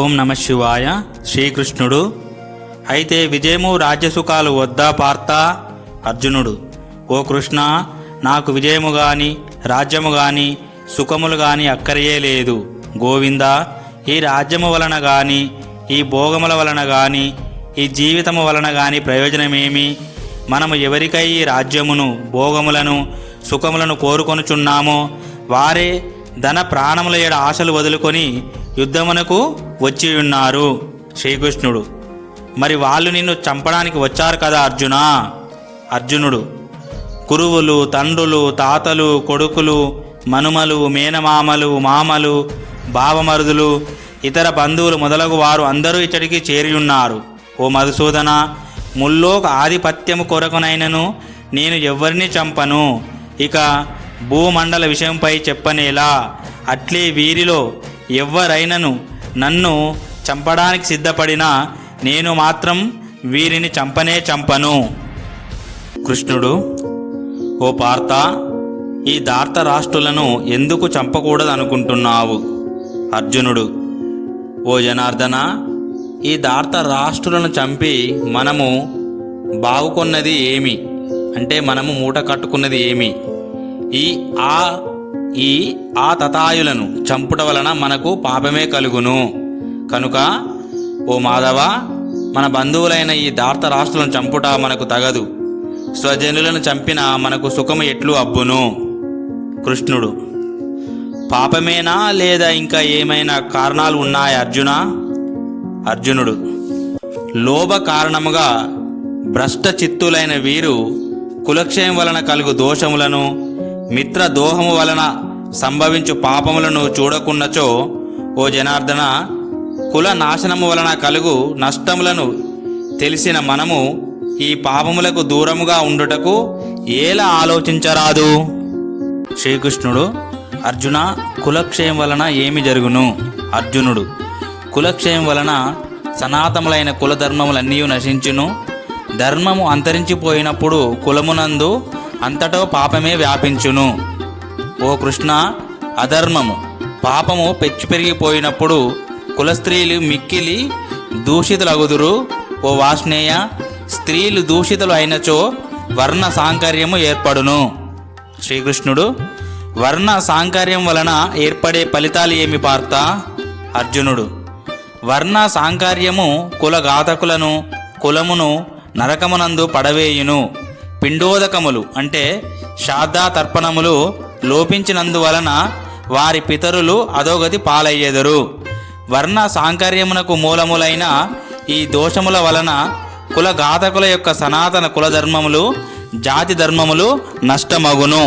ఓం నమ శివాయ. శ్రీకృష్ణుడు: అయితే విజయము రాజ్యసుఖాలు వద్దా పార్థ? అర్జునుడు: ఓ కృష్ణ, నాకు విజయము గాని రాజ్యము గాని సుఖములు గాని అక్కరియే లేదు. గోవింద, ఈ రాజ్యము వలన గాని ఈ భోగముల వలన గాని ఈ జీవితము వలన గాని ప్రయోజనమేమి? మనము ఎవరికై ఈ రాజ్యమును భోగములను సుఖములను కోరుకొనుచున్నామో వారే ధన ప్రాణముల ఏడ ఆశలు వదులుకొని యుద్ధమునకు వచ్చి ఉన్నారు. శ్రీకృష్ణుడు: మరి వాళ్ళు నిన్ను చంపడానికి వచ్చారు కదా అర్జునా? అర్జునుడు: కురువులు, తండ్రులు, తాతలు, కొడుకులు, మనుమలు, మేనమామలు, మామలు, బావమరుదులు, ఇతర బంధువులు మొదలగు వారు అందరూ ఇచ్చడికి చేరియున్నారు. ఓ మధుసూదన, ముల్లోక ఆధిపత్యము కొరకునైనను నేను ఎవ్వరిని చంపను. ఇక భూమండల విషయంపై చెప్పనేలా. అట్లే వీరిలో ఎవ్వరైనను నన్ను చంపడానికి సిద్ధపడినా నేను మాత్రం వీరిని చంపను. కృష్ణుడు: ఓ పార్థ, ఈ ధార్తరాష్ట్రులను ఎందుకు చంపకూడదు అనుకుంటున్నావు? అర్జునుడు: ఓ జనార్దన, ఈ ధార్తరాష్ట్రులను చంపి మనము బాగుకొన్నది ఏమి? అంటే మనము మూట కట్టుకున్నది ఏమి? ఆ తతాయులను చంపుట వలన మనకు పాపమే కలుగును. కనుక ఓ మాధవ, మన బంధువులైన ఈ ధార్తరాష్ట్రులను చంపుట మనకు తగదు. స్వజనులను చంపిన మనకు సుఖము ఎట్లు అబ్బును? కృష్ణుడు: పాపమేనా లేదా ఇంకా ఏమైనా కారణాలు ఉన్నాయా అర్జున? అర్జునుడు: లోభ కారణముగా భ్రష్ట చిత్తులైన వీరు కులక్షయం వలన కలుగు దోషములను మిత్రదోహము వలన సంభవించు పాపములను చూడకున్నచో, ఓ జనార్దన, కుల నాశనము వలన కలుగు నష్టములను తెలిసిన మనము ఈ పాపములకు దూరముగా ఉండుటకు ఎలా ఆలోచించరాదు? శ్రీకృష్ణుడు: అర్జున, కులక్షయం వలన ఏమి జరుగును? అర్జునుడు: కులక్షయం వలన సనాతములైన కులధర్మములన్నీ నశించును. ధర్మము అంతరించిపోయినప్పుడు కులమునందు అంతటో పాపమే వ్యాపించును. ఓ కృష్ణ, అధర్మము పాపము పెచ్చు పెరిగిపోయినప్పుడు కులస్త్రీలు మిక్కిలి దూషితులగుదురు. ఓ వాష్ణేయ, స్త్రీలు దూషితులు అయినచో వర్ణ సాంకర్యము ఏర్పడును. శ్రీకృష్ణుడు: వర్ణ సాంకర్యం వలన ఏర్పడే ఫలితాలు ఏమి పార్థ? అర్జునుడు: వర్ణ సాంకర్యము కులఘాతకులను కులమును నరకమునందు పడవేయును. పిండోదకములు అంటే శ్రాద్ధాతర్పణములు లోపించినందువలన వారి పితరులు అధోగతి పాలయ్యెదరు. వర్ణ సాంకర్యమునకు మూలములైన ఈ దోషముల వలన కులఘాతకుల యొక్క సనాతన కులధర్మములు జాతి ధర్మములు నష్టమగును.